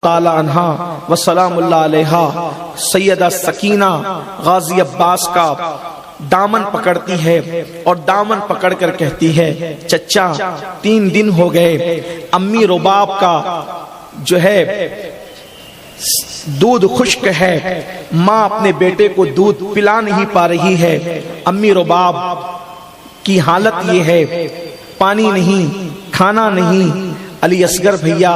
تعالی عنہا وسلام اللہ علیہا سیدہ سکینہ غازی عباس کا دامن پکڑتی ہے اور دامن پکڑ کر کہتی ہے چچا 3 دن ہو گئے امی رباب کا جو ہے دودھ خشک ہے، ماں اپنے بیٹے کو دودھ پلا نہیں پا رہی ہے، امی رباب کی حالت یہ ہے، پانی نہیں، کھانا نہیں۔ علی اصغر بھیا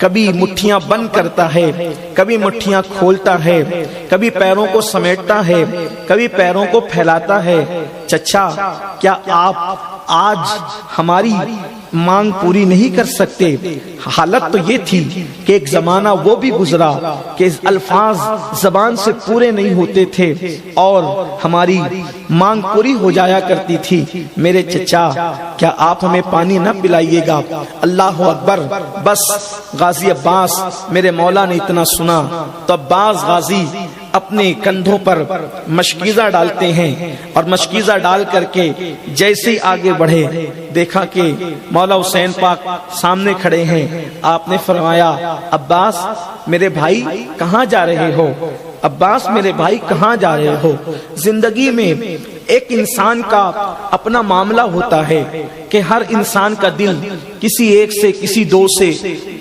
کبھی مٹھیاں بند کرتا ہے، کبھی مٹھیاں کھولتا ہے، کبھی پیروں کو سمیٹتا ہے، کبھی پیروں کو پھیلاتا ہے۔ چچا کیا آپ آج ہماری مانگ پوری نہیں کر سکتے؟ حالت تو یہ تھی کہ ایک زمانہ وہ بھی گزرا کہ الفاظ زبان سے پورے نہیں ہوتے تھے اور ہماری مانگ پوری ہو جایا کرتی تھی۔ میرے چچا کیا آپ ہمیں پانی نہ پلائیے گا؟ اللہ اکبر۔ بس غازی عباس میرے مولا نے اتنا سنا تو عباس غازی اپنے کندھوں پر مشکیزہ ڈالتے ہیں اور مشکیزہ ڈال کر کے جیسے ہی آگے بڑھے دیکھا کہ مولا حسین پاک سامنے کھڑے ہیں۔ آپ نے فرمایا عباس میرے بھائی کہاں جا رہے ہو؟ عباس میرے بھائی کہاں جا رہے ہو؟ زندگی میں ایک انسان کا اپنا معاملہ ہوتا ہے کہ ہر انسان کا دل کسی ایک سے کسی دو سے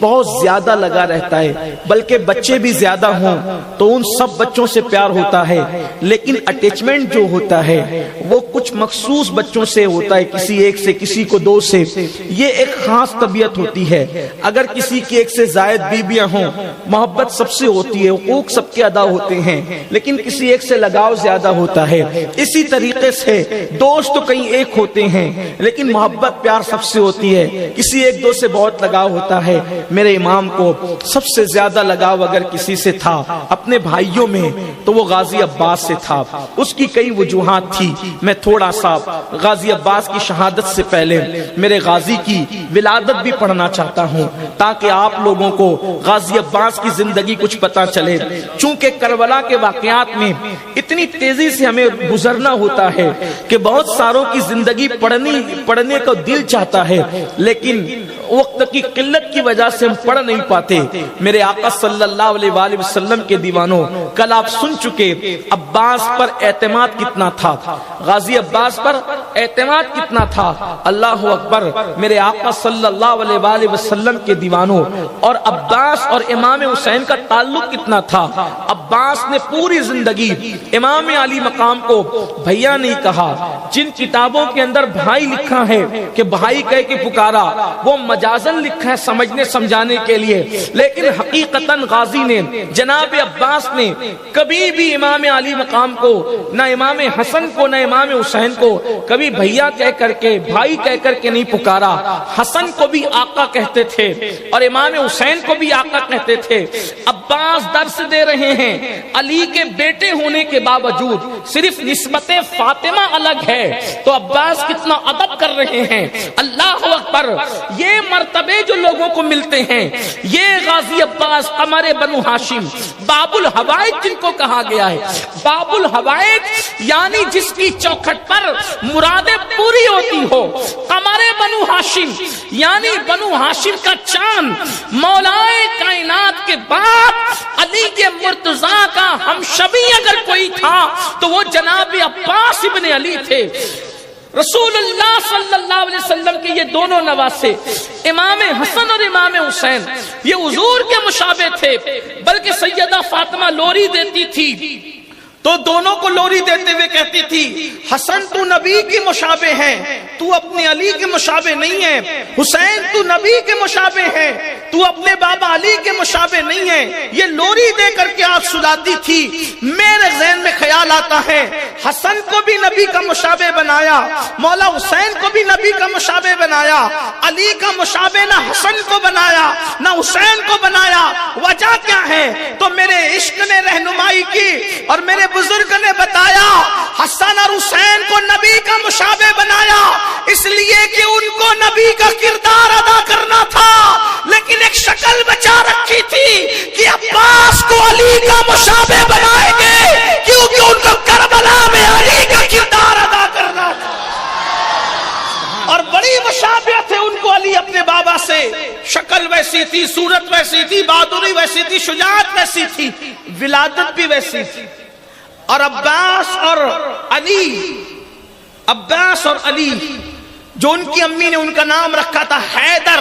بہت زیادہ لگا رہتا ہے، بلکہ بچے بھی زیادہ ہوں تو ان سب بچوں سے پیار ہوتا ہے، لیکن اٹیچمنٹ جو ہوتا ہے وہ کچھ مخصوص بچوں سے ہوتا ہے، کسی ایک سے کسی کو دو سے۔ یہ ایک خاص طبیعت ہوتی ہے۔ اگر کسی کی ایک سے زائد بیویاں ہوں محبت سب سے ہوتی ہے، حقوق سب کے ادا ہوتے ہیں، لیکن کسی ایک سے لگاؤ زیادہ ہوتا ہے۔ اسی طریقے سے دوست تو کئی ایک ہوتے ہیں لیکن محبت پیار سب سے ہوتی ہے، کسی ایک دو سے بہت لگاؤ ہوتا ہے۔ میرے امام کو سب سے زیادہ لگاؤ اگر کسی سے تھا اپنے بھائیوں میں تو وہ غازی عباس سے تھا۔ اس کی کئی وجوہات تھی، میں تھوڑا سا غازی عباس کی شہادت سے پہلے میرے غازی کی ولادت بھی پڑھنا چاہتا ہوں تاکہ آپ لوگوں کو غازی عباس کی زندگی کچھ پتا چلے۔ چونکہ کربلا کے واقعات میں اتنی تیزی سے ہمیں گزرنا ہوتا ہے کہ بہت ساروں کی زندگی پڑھنے کو دل چاہتا ہے لیکن وقت کی قلت کی وجہ سے ہم پڑھ نہیں پاتے۔ میرے آقا صلی اللہ علیہ وآلہ وسلم کے دیوانوں، کل آپ سن چکے عباس پر اعتماد کتنا تھا، غازی عباس پر اعتماد کتنا تھا۔ اللہ اکبر۔ میرے آقا صلی اللہ علیہ وآلہ وسلم کے دیوانوں اور عباس اور امام حسین کا تعلق کتنا تھا۔ عباس نے پوری زندگی امام علی مقام کو بھیا نہیں کہا۔ جن کتابوں کے اندر بھائی لکھا ہے کہ بھائی کہہ کے پکارا وہ مجازن لکھا ہے سمجھنے سمجھانے کے لیے، لیکن حقیقتاً غازی نے جناب عباس نے کبھی بھی امام علی مقام کو، نہ امام حسن کو، نہ امام حسین کو کبھی بھیا کہہ کر کے، بھائی کہہ کر کے نہیں پکارا۔ حسن کو بھی آقا کہتے تھے اور امام حسین کو بھی آقا کہتے تھے۔ عباس درس دے رہے ہیں، علی کے بیٹے ہونے کے باوجود صرف نسبت فاطمہ الگ ہے تو عباس کتنا ادب کر رہے ہیں۔ اللہ اکبر۔ یہ مرتبے جو لوگوں کو ملتے ہیں، یہ غازی عباس ہمارے بنو ہاشم باب الحوائج جن کو کہا گیا ہے، باب الحوائج یعنی جس کی چوکھٹ پر مرادیں پوری ہوتی ہو، ہمارے بنو ہاشم یعنی بنو ہاشم کا چاند، مولائے کائنات کے بعد علی کے مرتضیٰ کا ہمشبی اگر کوئی تھا تو وہ جناب عباس ابن علی تھے۔ رسول اللہ صلی اللہ علیہ وسلم کے یہ دونوں نواسے امام حسن اور امام حسین یہ حضور کے مشابہ تھے، بلکہ سیدہ فاطمہ لوری دیتی تھی تو دونوں کو لوری دیتے ہوئے کہتی تھی حسن تو نبی کی مشابہ ہے، تو اپنے علی کے مشابہ نہیں ہے، حسین تو نبی کے مشابہ ہے، تو اپنے بابا علی کے مشابہ نہیں ہے۔ یہ لوری دے کر کے آپ سلاتی تھی۔ میرے ذہن میں خیال آتا ہے حسن کو بھی نبی کا مشابہ بنایا، مولا حسین کو بھی نبی کا مشابہ بنایا، علی کا مشابہ نہ حسن کو بنایا نہ حسین کو بنایا۔ وجہ کیا ہے؟ تو میرے عشق نے رہنمائی کی اور میرے بزرگ نے بتایا حسن اور حسین کو نبی کا مشابہ بنایا اس لیے کہ ان کو نبی کا کردار ادا کرنا تھا، لیکن ایک شکل بچا رکھی تھی کہ عباس کو علی کا مشابہ بنائیں گے کیونکہ ان کو کربلا میں علی کا کردار ادا کرنا تھا۔ اور بڑی مشابہت ہے ان کو علی اپنے بابا سے، شکل ویسی تھی، صورت ویسی تھی، بہادری ویسی تھی، شجاعت ویسی تھی، ولادت بھی ویسی تھی۔ اور عباس اور علی جو ان کی امی نے ان کا نام رکھا تھا حیدر،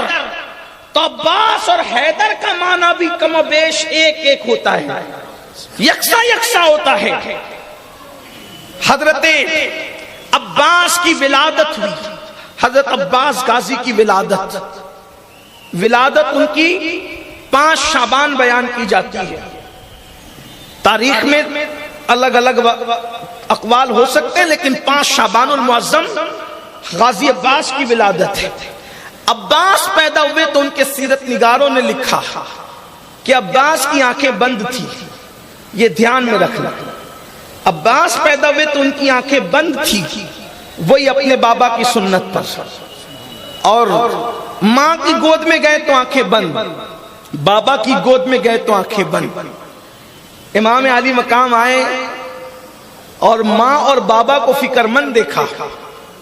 تو عباس اور حیدر کا معنی بھی کم و بیش ایک ہوتا ہے، یکساں ہوتا ہے۔ حضرت عباس کی ولادت ہوئی، حضرت عباس غازی کی ولادت ان کی 5 شعبان بیان کی جاتی ہے۔ تاریخ میں الگ الگ اقوال ہو سکتے ہیں، لیکن 5 شعبان المعظم غازی عباس کی ولادت ہے۔ عباس پیدا ہوئے تو ان کے سیرت نگاروں نے لکھا کہ عباس کی آنکھیں بند تھی، یہ دھیان میں رکھنا۔ عباس پیدا ہوئے تو ان کی آنکھیں بند تھی، وہی اپنے بابا کی سنت پر، اور ماں کی گود میں گئے تو آنکھیں بند، بابا کی گود میں گئے تو آنکھیں بند۔ امام علی مقام آئے اور ماں اور بابا کو فکر مند دیکھا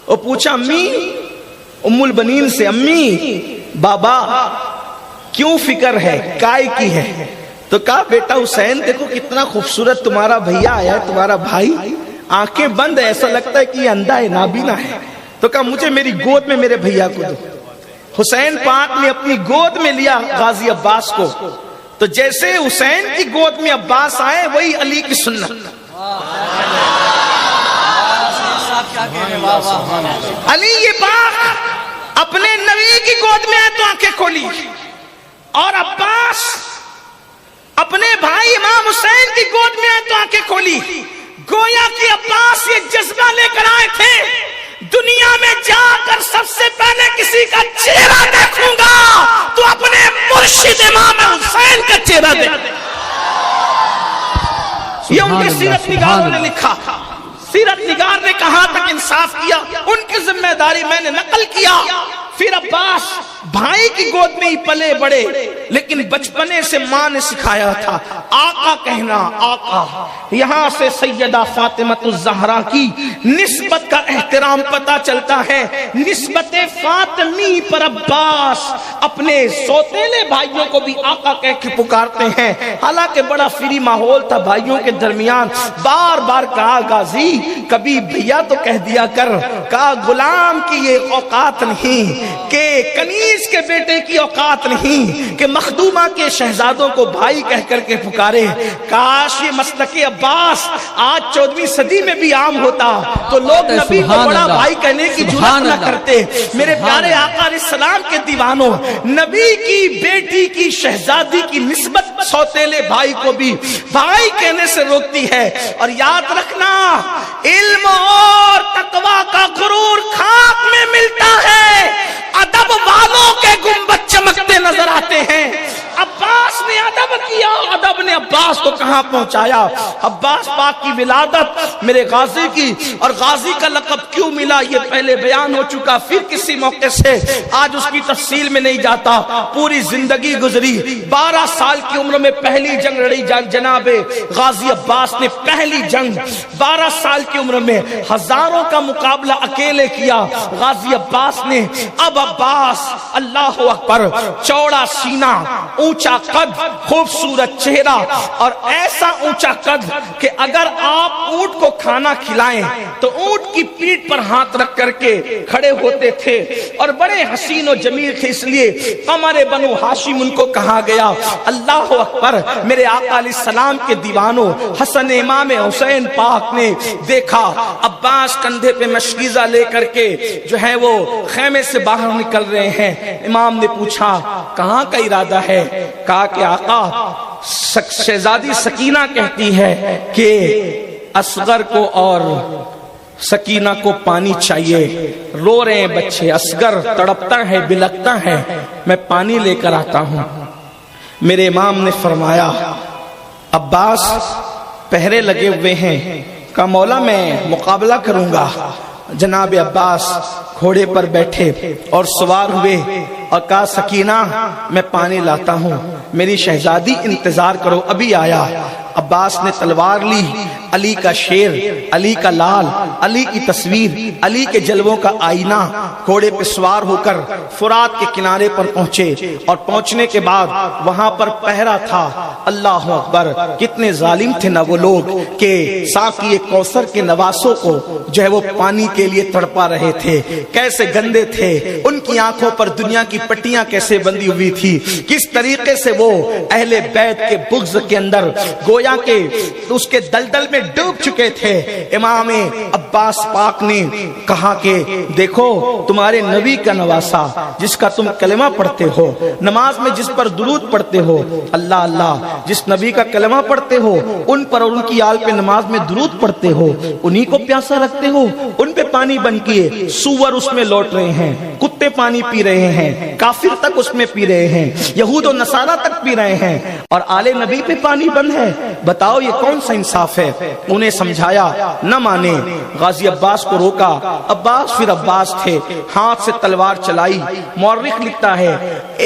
اور پوچھا امی، ام البنین سے، امی بابا کیوں فکر ہے، کائے کی ہے؟ تو کہا بیٹا حسین دیکھو کتنا خوبصورت تمہارا بھیا آیا ہے، تمہارا بھائی، آنکھیں بند ہے، ایسا لگتا ہے کہ یہ اندھا ہے، نابینا ہے۔ تو کہا مجھے میری گود میں میرے بھیا کو دو۔ حسین پاک نے اپنی گود میں لیا غازی عباس کو، تو جیسے حسین کی گود میں عباس آئے وہی علی کی سنت۔ علی یہ بات اپنے نبی کی گود میں آئے تو آنکھیں کھولی، اور عباس اپنے بھائی امام حسین کی گود میں آئے تو آنکھیں کھولی۔ گویا کہ عباس یہ جذبہ لے کر آئے تھے، دنیا میں جا کر سب سے پہلے کسی کا چہرہ دیکھوں گا تو اپنے مرشد امام حسین کا چہرہ دیکھوں گا۔ یہ ان کے سیرت نگاروں نے لکھا، سیرت نگار نے کہاں تک انصاف کیا، ان کی ذمہ داری میں نے نقل کیا۔ پھر عباس بھائی کی گود میں ہی پلے بڑے، لیکن بچپنے سے ماں نے سکھایا تھا آقا کہنا، آقا۔ یہاں سے سیدہ فاطمہ الزہرا کی نسبت کا احترام پتہ چلتا ہے۔ نسبت فاطمی پر عباس اپنے سوتیلے بھائیوں کو بھی آقا کہہ کے پکارتے ہیں، حالانکہ بڑا فری ماحول تھا بھائیوں کے درمیان۔ بار بار کہا غازی کبھی بھیا تو کہہ دیا کر، کہا غلام کی یہ اوقات نہیں کہ کنیز کے بیٹے کی اوقات نہیں کہ مخدومہ کے شہزادوں کو بھائی کہہ کر کے پکارے۔ کاش یہ مسلک عباس آج 14ویں صدی میں بھی عام ہوتا تو لوگ نبی کو بڑا بھائی کہنے کی جرات نہ کرتے۔ میرے پیارے آقا علیہ السلام کے دیوانوں، نبی کی بیٹی کی شہزادی کی نسبت سوتیلے بھائی کو بھی بھائی کہنے سے روکتی ہے۔ اور یاد رکھنا، علم اور تقوی کا غرور خاک میں ملتا ہے، ادب والوں کے گنبد چمکتے نظر آتے ہیں۔ عباس نے ادب کیا، ادب نے عباس کو کہاں پہنچایا۔ عباس پاک کی ولادت میرے غازی کی، اور غازی کا لقب کیوں ملا یہ پہلے بیان ہو چکا، پھر کسی موقع سے آج اس کی تفصیل میں نہیں جاتا۔ پوری زندگی گزری، 12 سال کی عمر میں پہلی جنگ لڑی جناب غازی عباس نے، پہلی جنگ 12 سال کی عمر میں، ہزاروں کا مقابلہ اکیلے کیا غازی عباس نے۔ اب عباس اللہ اکبر، چوڑا سینہ، اونچا قد، خوبصورت چہرہ، اور ایسا اونچا قد کہ اگر آپ اونٹ کو کھانا کھلائیں تو اونٹ کی پیٹھ پر ہاتھ رکھ کر کے کھڑے ہوتے تھے، اور بڑے حسین و جمیل تھے، اس لیے قمر بنو ہاشم ان کو کہا گیا۔ اللہ اکبر، میرے آقا علیہ السلام کے دیوانوں، حسن امام حسین پاک نے دیکھا عباس کندھے پہ مشکیزہ لے کر کے جو ہے وہ خیمے سے باہر نکل رہے ہیں۔ امام نے پوچھا کہاں کا ارادہ ہے؟ کہا کہ آقا شہزادی سکینہ کہتی ہے کہ اصغر کو اور سکینہ کو پانی چاہیے، رو رہے ہیں بچے، اصغر تڑپتا ہے، بلکتا ہے، میں پانی لے کر آتا ہوں۔ میرے امام نے فرمایا عباس پہرے لگے ہوئے ہیں، کہا مولا میں مقابلہ کروں گا۔ جناب عباس گھوڑے پر بیٹھے اور سوار ہوئے اور کہا سکینہ میں پانی لاتا ہوں۔ میری شہزادی انتظار کرو ابھی آیا۔ عباس نے تلوار لی، علی کا شیر، علی کا لال، علی کی تصویر، علی کے جلووں کا آئینہ، گھوڑے پہ سوار ہو کر فرات کے کنارے پر پہنچے، اور پہنچنے کے بعد وہاں پر پہرا تھا۔ اللہ اکبر، کتنے ظالم تھے نہ وہ لوگ کہ ساقی کوثر کے نواسوں کو جو ہے وہ پانی کے لیے تڑپا رہے تھے، کیسے گندے تھے، ان کی آنکھوں پر دنیا کی پٹیاں کیسے بندھی ہوئی تھی، کس طریقے سے وہ اہل بیت کے بغض کے اندر گویا کہ اس کے دلدل میں ڈوب چکے تھے۔ امام عباس پاک نے کہا کہ دیکھو تمہارے نبی کا نواسا جس کا تم کلمہ پڑھتے ہو، نماز میں جس پر درود پڑھتے ہو، اللہ اللہ، جس نبی کا کلمہ پڑھتے ہو، ان پر اور ان کی آل پہ نماز میں درود پڑھتے ہو، انہی کو پیاسا رکھتے ہو، ان پہ پانی بن کیے سور اس میں لوٹ رہے ہیں، کتے پانی پی رہے ہیں، کافر تک اس میں پی رہے ہیں، یہود و نصارہ تک پی رہے ہیں، اور آل نبی پہ پانی بند ہے، بتاؤ یہ کون سا انصاف ہے؟ انہیں سمجھایا، نہ مانے، غازی عباس کو روکا۔ عباس پھر عباس تھے، ہاتھ سے تلوار چلائی۔ مورخ لکھتا ہے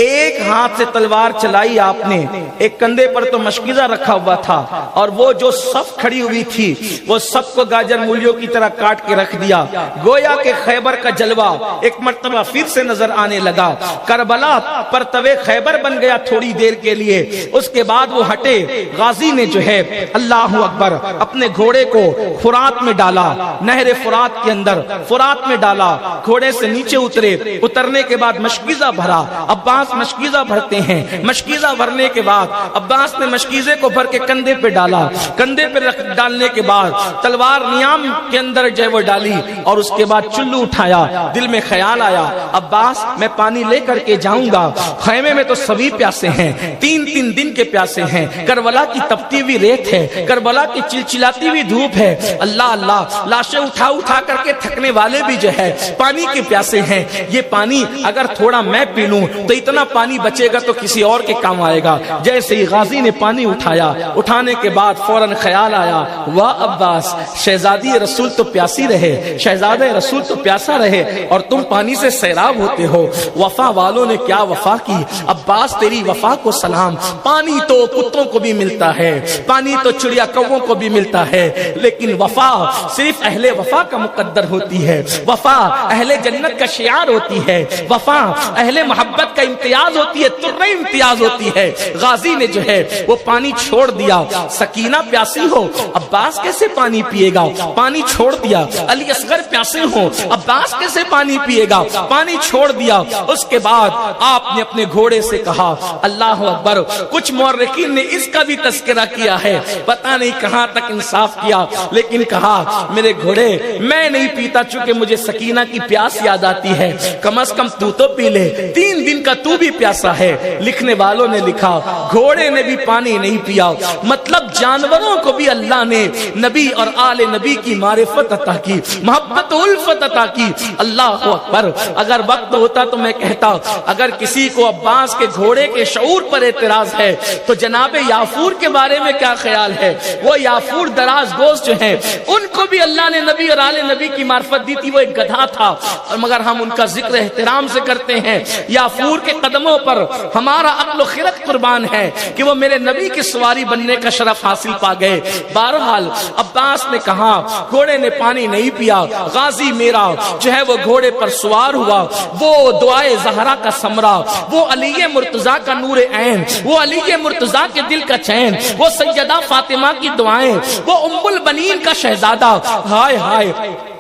ایک ہاتھ سے تلوار چلائی آپ نے، ایک کندھے پر تو مشکیزہ رکھا ہوا تھا، اور وہ جو صف کھڑی ہوئی تھی وہ سب کو گاجر مولیوں کی طرح کاٹ کے رکھ دیا، گویا کہ خیبر کا جلوہ ایک مرتبہ پھر سے نظر آنے لگا۔ کربلا پرتوے خیبر بن گیا تھوڑی دیر کے لیے، اس کے بعد وہ ہٹے۔ غازی نے جو ہے اللہ اکبر اپنے گھوڑے کو فرات میں ڈالا، نہر فرات کے اندر فرات میں ڈالا، گھوڑے سے نیچے اترے، اترنے کے بعد مشکیزہ بھرا۔ عباس مشکیزہ بھرتے ہیں، مشکیزہ بھرنے کے بعد عباس نے مشکیزے کو بھر کے کندھے پہ ڈالا، کندھے پہ ڈالنے کے بعد تلوار نیام کے اندر جو ہے وہ ڈالی، اور اس کے بعد چلو اٹھایا۔ دل میں خیال آیا عباس میں پانی لے کر کے جاؤں گا، خیمے میں تو سبھی پیاسے ہیں، تین تین دن کے پیاسے ہیں، کربلا کی تپتی ہوئی ریت ہے، کربلا کی چلچلاتی ہوئی دھوپ ہے، اللہ اللہ، لاشیں اٹھا اٹھا کر کے تھکنے والے بھی جو ہے پانی کے پیاسے ہیں۔ یہ پانی اگر تھوڑا میں پی لوں تو اتنا پانی بچے گا تو کسی اور کے کام آئے گا۔ جیسے ہی غازی نے پانی اٹھایا، اٹھانے کے بعد فوراً خیال آیا، واہ عباس، شہزادی رسول تو پیاسی رہے، شہزادہ رسول تو پیاسا رہے، اور تم پانی سے سیراب ہوتے ہو۔ وفا والوں نے کیا وفا کی، عباس تیری وفا کو سلام۔ پانی تو کتوں کو بھی ملتا ہے، پانی تو چڑیا کووں کو بھی ملتا ہے، لیکن وفا صرف اہل وفا کا مقدر ہوتی ہے، وفا اہل جنت کا شعار ہوتی ہے، وفا اہل محبت کا امتیاز ہوتی ہے، ترہ امتیاز ہوتی ہے۔ غازی نے جو ہے وہ پانی چھوڑ دیا۔ سکینہ پیاسی ہو، عباس کیسے پانی پیے گا، پانی چھوڑ دیا۔ علی اصغر پیاسے ہو، عباس کیسے پانی پیے گا، پانی چھوڑ دیا۔ اس کے بعد آپ نے اپنے گھوڑے سے کہا، اللہ اکبر، کچھ مورخین نے اس کا بھی تذکرہ کیا ہے، پتہ نہیں کہاں تک انصاف کیا، لیکن کہا میرے گھوڑے میں نہیں پیتا چونکہ مجھے سکینہ کی پیاس یاد آتی ہے، کم از کم تو پی لے، 3 دن کا تو بھی پیاسا ہے۔ لکھنے والوں نے لکھا گھوڑے نے بھی پانی نہیں پیا، مطلب جانوروں کو بھی اللہ نے نبی اور آل نبی کی معرفت عطا کی، محبت و الفت عطا کی۔ اللہ اکبر، اگر وقت ہوتا تو میں کہتا اگر کسی کو عباس کے گھوڑے کے شعور پر اعتراض ہے تو جناب یافور کے بارے میں کیا خیال ہے؟ وہ یافور دراز گوش جو ہیں ان کو بھی اللہ نے نبی اور آل نبی کی معرفت دی تھی، وہ ایک گدھا تھا، اور مگر ہم ان کا ذکر احترام سے کرتے ہیں۔ یافور کے قدموں پر ہمارا عقل و خرد قربان ہے کہ وہ میرے نبی کی سواری بننے کا شرف حاصل پا گئے۔ بہرحال عباس نے کہا گھوڑے نے پانی نہیں پیا، غازی میرا جو ہے وہ گھوڑے پر سوار ہوا، وہ دعائے زہرا کا ثمرہ، وہ علی مرتضیٰ کا نور عین، وہ علی مرتضیٰ کے دل کا چین، وہ سیدہ فاطمہ کی دعائیں، وہ ام البنین کا شہزادہ، ہائے ہائے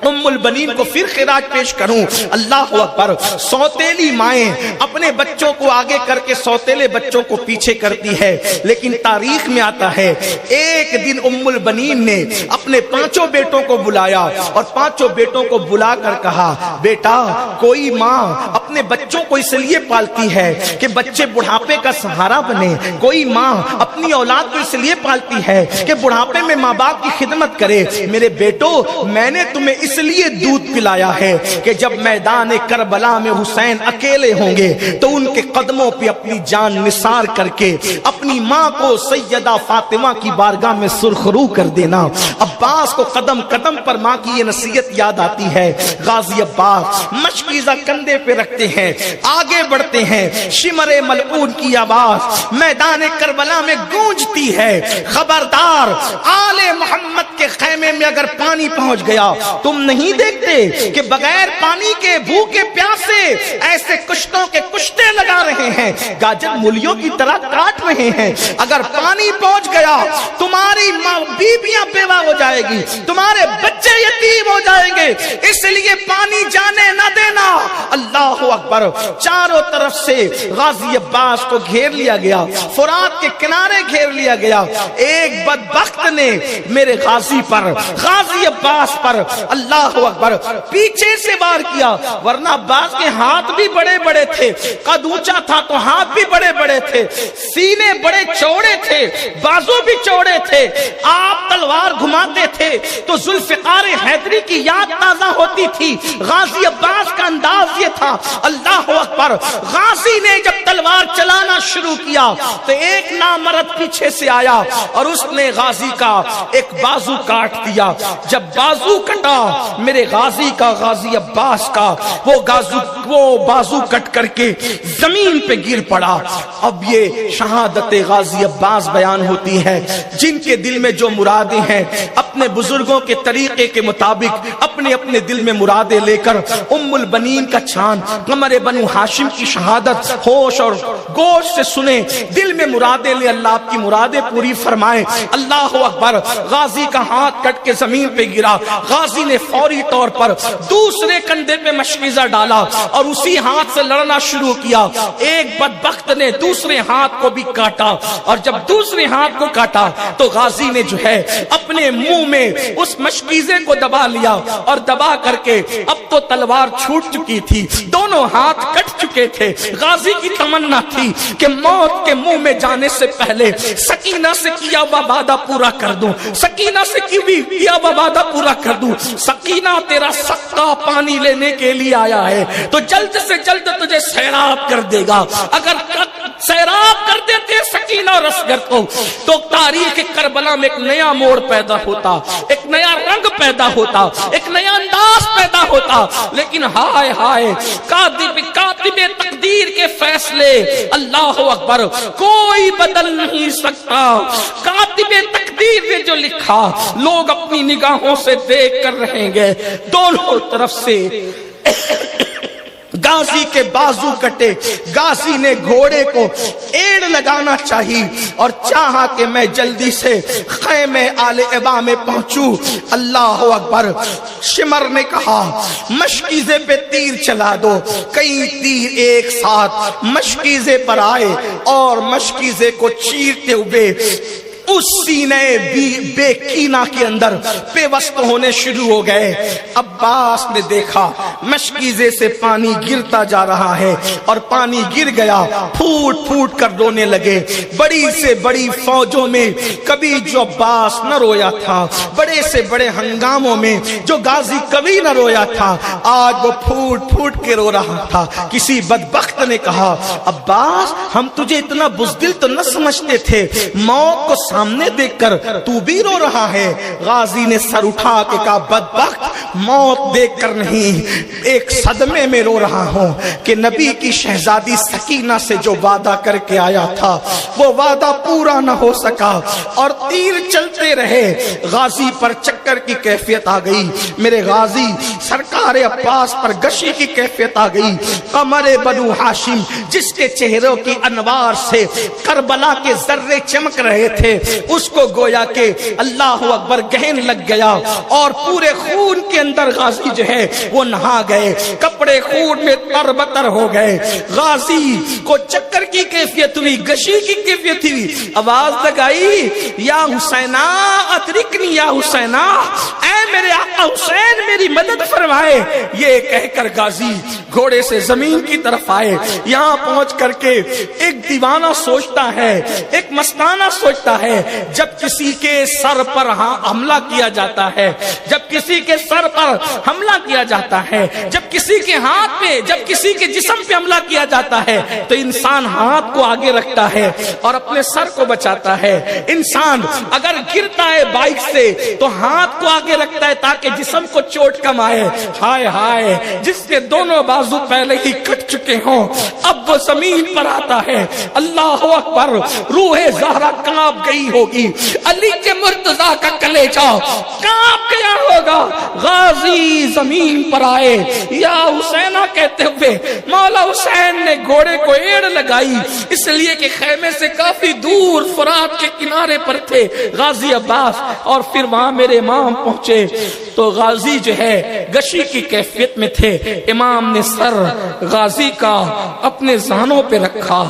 ام البنین کو پھر خراج پیش کروں۔ اللہ اکبر، سوتیلی مائیں اپنے بچوں کو آگے کر کے سوتیلے بچوں کو پیچھے کرتی ہے، لیکن تاریخ میں آتا ہے ایک دن ام البنین نے اپنے 5 بیٹوں کو بلایا اور 5 بیٹوں کو بلا کر کہا بیٹا کوئی ماں اپنے بچوں کو اس لیے پالتی ہے کہ بچے بڑھاپے کا سہارا بنے، کوئی ماں اپنی اولاد کو اس لیے پالتی ہے کہ بڑھاپے میں ماں باپ کی خدمت کرے۔ میرے بیٹو میں نے تمہیں اس لیے دودھ پلایا ہے کہ جب میدان کربلا میں حسین اکیلے ہوں گے تو ان کے قدموں پہ اپنی جان نثار کر کے اپنی ماں کو سیدہ فاطمہ کی بارگاہ میں سرخرو کر دینا۔ اب عباس کو قدم قدم پر ماں کی یہ نصیحت یاد آتی ہے. غازی عباس مشکیزہ کندھے پہ رکھتے ہیں, آگے بڑھتے ہیں. شمر ملعون کی آواز میدان کربلا میں گونجتی ہے, خبردار آل محمد کے خیمے میں اگر پانی پہنچ گیا, تم نہیں دیکھتے کہ بغیر پانی کے بھوکے پیاسے ایسے کشتوں کے کشتے لگا رہے ہیں, گاجر مولیوں کی طرح کاٹ رہے ہیں. اگر پانی پہنچ گیا تمہاری ماں بیویاں بیوہ ہو جائے گی, تمہارے بچے یتیم ہو جائیں گے, اس لیے پانی جانے نہ دینا. اللہ اکبر. چاروں طرف سے غازی عباس کو گھیر لیا گیا, فرات کے کنارے گھیر لیا گیا. ایک بدبخت نے میرے غازی پر, غازی عباس پر اللہ اکبر پیچھے سے وار کیا, ورنہ عباس کے ہاتھ بھی بڑے بڑے تھے, قد اونچا تھا تو ہاتھ بھی بڑے بڑے تھے, سینے بڑے چوڑے تھے, بازو بھی چوڑے تھے. آپ تلوار گھماتے تھے تو ذوالفقار حیدری کی یاد تازہ ہوتی تھی. غازی عباس کا انداز یہ تھا. اللہ اکبر. غازی نے جب تلوار چلانا شروع کیا تو ایک نامرد پیچھے سے آیا اور اس نے غازی کا ایک بازو کاٹ دیا. جب بازو کٹا میرے غازی کا, غازی عباس کا, وہ بازو کٹ کر کے زمین پہ گر پڑا. اب یہ شہادت غازی عباس بیان ہوتی ہے. جن کے دل میں جو مرادیں ہیں اپنے بزرگوں کے طریقے کے مطابق اپنے اپنے دل میں مرادیں لے کر ام البنین کا چاند قمر بنو ہاشم کی شہادت ہوش اور گوش سے سنیں, دل میں مرادیں لے, اللہ آپ کی مرادیں پوری فرمائے. اللہ اکبر. غازی کا ہاتھ کٹ کے زمین پہ گرا. غازی نے فوری طور پر دوسرے کندھے پہ مشکیزہ ڈالا اور اسی ہاتھ سے لڑنا شروع کیا. ایک بدبخت نے دوسرے ہاتھ کو بھی کاٹا, اور جب دوسرے ہاتھ کو کاٹا تو غازی نے جو ہے اپنے منہ میں اس مشکیزے کو دبا لیا, اور دبا کر کے اب تو تلوار چھوٹ چکی تھی, دونوں ہاتھ کٹ چکے تھے. غازی کی تمنا تھی کہ موت کے منہ میں جانے سے پہلے سکینہ سے کیا ہوا وعدہ پورا کر دوں, سکینہ سے کیا ہوا وعدہ پورا کر دوں. سکینہ تیرا سقا پانی لینے کے لیے آیا ہے تو جلد سے جلد تجھے سیراب کر دے گا. اگر سیراب کر دیتے سکینہ اور اصغر کو تو تاریخ کربلا میں ایک نیا موڑ پیدا ہوتا, ایک نیا رنگ پیدا ہوتا, ایک نیا انداز پیدا ہوتا. لیکن ہائے ہائے, کاتب تقدیر کے فیصلے اللہ اکبر کوئی بدل نہیں سکتا. کاتب تقدیر نے جو لکھا لوگ اپنی نگاہوں سے دیکھ کر رہیں گے. دونوں طرف سے غازی کے بازو کٹے. غازی نے گھوڑے کو ایڑ لگانا چاہی اور چاہا کہ میں جلدی سے خیمے آل ابا میں پہنچوں. اللہ اکبر. شمر نے کہا مشکیزے پہ تیر چلا دو. کئی تیر ایک ساتھ مشکیزے پر آئے اور مشکیزے کو چیرتے ہوئے اس سینے بے کینا کے اندر پیوست ہونے شروع ہو گئے. عباس نے دیکھا مشکیزے سے پانی گرتا جا رہا ہے اور پانی گر گیا. پھوٹ پھوٹ کر رونے لگے. بڑی سے بڑی فوجوں میں کبھی جو عباس نہ رویا تھا, بڑے سے بڑے ہنگاموں میں جو غازی کبھی نہ رویا تھا, آج وہ پھوٹ پھوٹ کے رو رہا تھا. کسی بدبخت نے کہا عباس ہم تجھے اتنا بزدل تو نہ سمجھتے تھے, موت کو سامنے دیکھ کر تو بھی رو رہا ہے. غازی نے سر اٹھا کے کہا بدبخت, موت دیکھ کر نہیں, ایک صدمے میں رو رہا ہوں کہ نبی کی شہزادی سکینہ سے جو وعدہ کر کے آیا تھا وہ وعدہ پورا نہ ہو سکا اور تیر چلتے رہے. غازی پر چکر کی کیفیت آ گئی. میرے غازی سرکار عباس پر گشی کی کیفیت آ گئی. قمر بنو ہاشم جس کے چہروں کی انوار سے کربلا کے ذرے چمک رہے تھے, اس کو گویا کہ اللہ اکبر گہن لگ گیا اور پورے خون کے اندر غازی جو ہے وہ نہا گئے, کپڑے خون میں تربتر ہو گئے. غازی کو چکر کی کیفیت ہوئی, گشی کی کیفیت ہوئی. آواز لگائی یا حسینہ ادرکنی یا حسینہ, اے میرے آقا حسین میری مدد فرمائے. یہ کہہ کر غازی گھوڑے سے زمین کی طرف آئے. یہاں پہنچ کر کے ایک دیوانہ سوچتا ہے, ایک مستانہ سوچتا ہے, جب کسی کے سر پر حملہ کیا جاتا ہے, جب کسی کے سر پر حملہ کیا جاتا ہے, جب کسی کے ہاتھ پہ, جب کسی کے جسم پہ حملہ کیا جاتا ہے, تو انسان ہاتھ کو آگے رکھتا ہے اور اپنے سر کو بچاتا ہے. انسان اگر گرتا ہے بائک سے تو ہاتھ کو آگے رکھتا ہے تاکہ جسم کو چوٹ کم آئے. ہائے ہائے, جس کے دونوں بازو پہلے ہی کٹ چکے ہوں, اب وہ زمین پر آتا ہے. اللہ اکبر, روح زہرا کانپ گئی ہوگی, علی کے مرتضیٰ کا کلیجہ کانپ گیا ہوگا. غازی زمین پر آئے, یا حسینہ کہتے ہوئے. مولا حسین نے گھوڑے کو ایڑ لگائی, اس لیے کہ خیمے سے کافی دور فرات کے کنارے پر تھے غازی عباس. اور پھر وہاں میرے امام پہنچے تو غازی جو ہے غشی کی کیفیت میں تھے. امام نے سر غازی کا اپنے زانوں پہ رکھا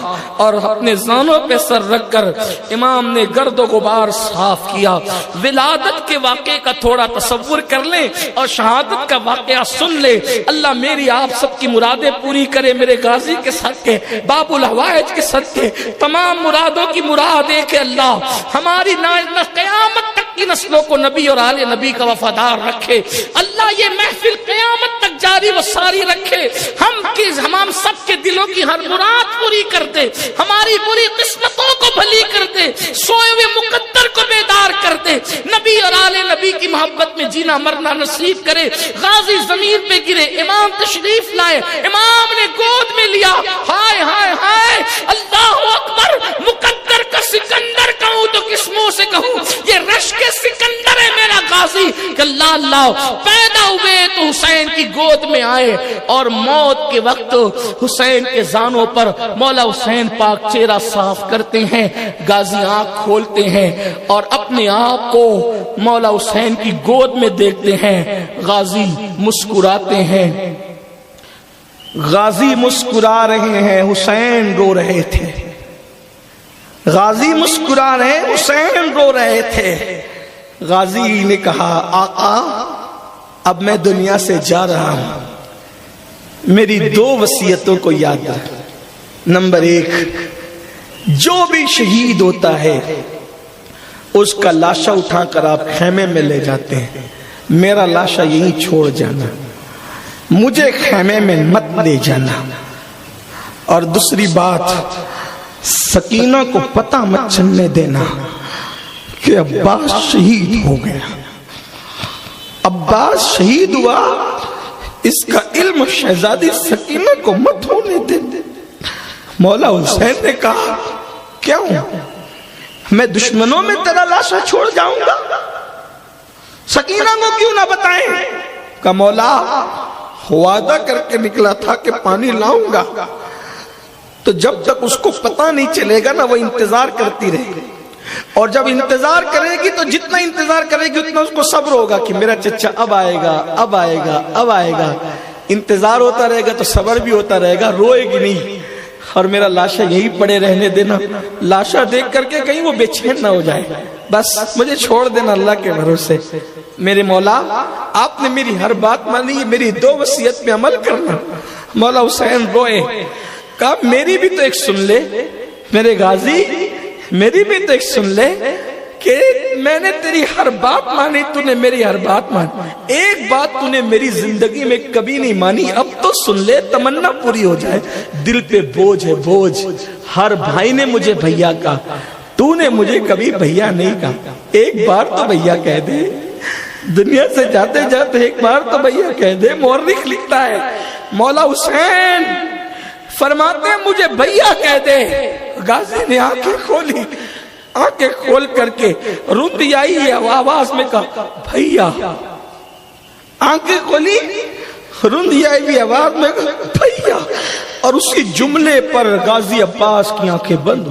اور اپنے زانوں پہ سر رکھ کر امام نے گرد و غبار صاف کیا. ولادت کے واقعے کا تھوڑا تصور کر لیں اور شہادت کا واقعہ سن لے. اللہ میری آپ سب کی مرادیں پوری کرے. میرے غازی کے صدقے, باب الحوائج کے صدقے, تمام مرادوں کی مراد ایک ہے. اللہ ہماری قیامت تک کی نسلوں کو نبی اور آل نبی کا وفادار رکھے. اللہ یہ محفل قیامت تک جاری و ساری رکھے. ہم سب کے دلوں کی ہر مراد پوری کر دے, ہماری بری قسمتوں کو بھلی کر دے, سوئے ہوئے مقدر کو بیدار کر دے. نبی اور آل نبی کی محبت میں جینا مرنا نصیب کرے. غازی زمین پہ گرے, امام تشریف لائے, امام نے گود میں لیا. ہائے ہائے ہائے, اللہ اکبر. مقدر کا سکندر کہوں تو کس منہ سے کہوں, یہ رشک سکندر ہے میرا غازی. کہ اللہ اللہ پیدا ہوئے تو حسین کی گود میں آئے اور موت کے وقت حسین کے زانوں پر مولا حسین پاک چہرہ صاف کرتے ہیں. غازی آنکھ کھولتے ہیں اور اپنے آپ کو مولا حسین کی گود میں دیکھتے ہیں. غازی مسکراتے ہیں, غازی مسکرا رہے ہیں, حسین رو رہے تھے. غازی مسکرا رہے, حسین رو رہے تھے. غازی نے کہا, آقا اب میں دنیا سے جا رہا ہوں, میری 2 وصیتوں کو یاد رکھ. نمبر 1, جو بھی شہید ہوتا ہے اس کا لاشا اٹھا کر آپ خیمے میں لے جاتے ہیں, میرا لاشا یہیں چھوڑ جانا, مجھے خیمے میں مت لے جانا. اور دوسری بات, سکینہ کو پتہ مت چلنے دینا کہ عباس شہید ہو گیا. عباس شہید ہوا, اس کا علم شہزادی سکینہ کو مت ہونے دے. مولا حسین نے کہا, کیوں, میں دشمنوں میں تیرا لاشا چھوڑ جاؤں گا, سکینہ کو کیوں نہ بتائیں. کہ مولا وعدہ کر کے نکلا تھا کہ پانی لاؤں گا, تو جب تک اس کو پتہ نہیں چلے گا نا وہ انتظار کرتی رہے گی, اور جب انتظار کرے گی تو جتنا انتظار کرے گی اتنا اس کو صبر ہوگا کہ میرا چچا اب آئے گا, اب آئے گا, اب آئے گا. انتظار ہوتا رہے گا تو صبر بھی ہوتا رہے گا, روئے گی نہیں. اور میرا لاشا یہی پڑے رہنے دینا, لاشا دیکھ کر کے کہیں وہ بے چین نہ ہو جائے, بس مجھے چھوڑ دینا اللہ کے بھروسے. میرے مولا آپ نے میری ہر بات مانی, میری 2 وصیت پہ عمل کرنا. مولا حسین روئے, کہا میری بھی تو ایک سن لے میرے غازی, میری بھی تو ایک سن لے کہ میں نے تیری ہر بات مانی, تو نے میری ہر بات مانی, ایک بات تو نے میری زندگی میں کبھی نہیں مانی, اب تو سن لے تمنا پوری ہو جائے. دل پہ بوجھ ہے بوجھ, ہر بھائی نے مجھے بھیا کہا, تو نے مجھے کبھی بھیا نہیں کہا. ایک بار تو بھیا کہہ دے, دنیا سے جاتے جاتے ایک بار تو بھیا کہہ دے. مورخ لکھتا ہے مولا حسین فرماتے ہیں مجھے بھیا کہہ دے. غازی نے آنکھیں کھولی, آنکھیں کھول کر کے روندی آئی ہے آواز میں کہا بھیا. آنکھیں کھولی, روندی آئی بھی آواز میں کہا بھیا, اور اسی جملے پر غازی عباس کی آنکھیں بند,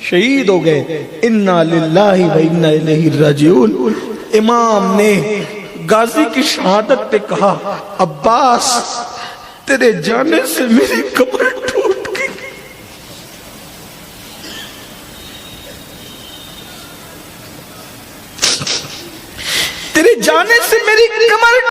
شہید ہو گئے. انا للہ و انا الیہ راجعون. امام نے غازی کی شہادت پہ کہا, عباس تیرے جانے سے میری کمر ٹوٹ گئی. تیرے جانے سے میری کمر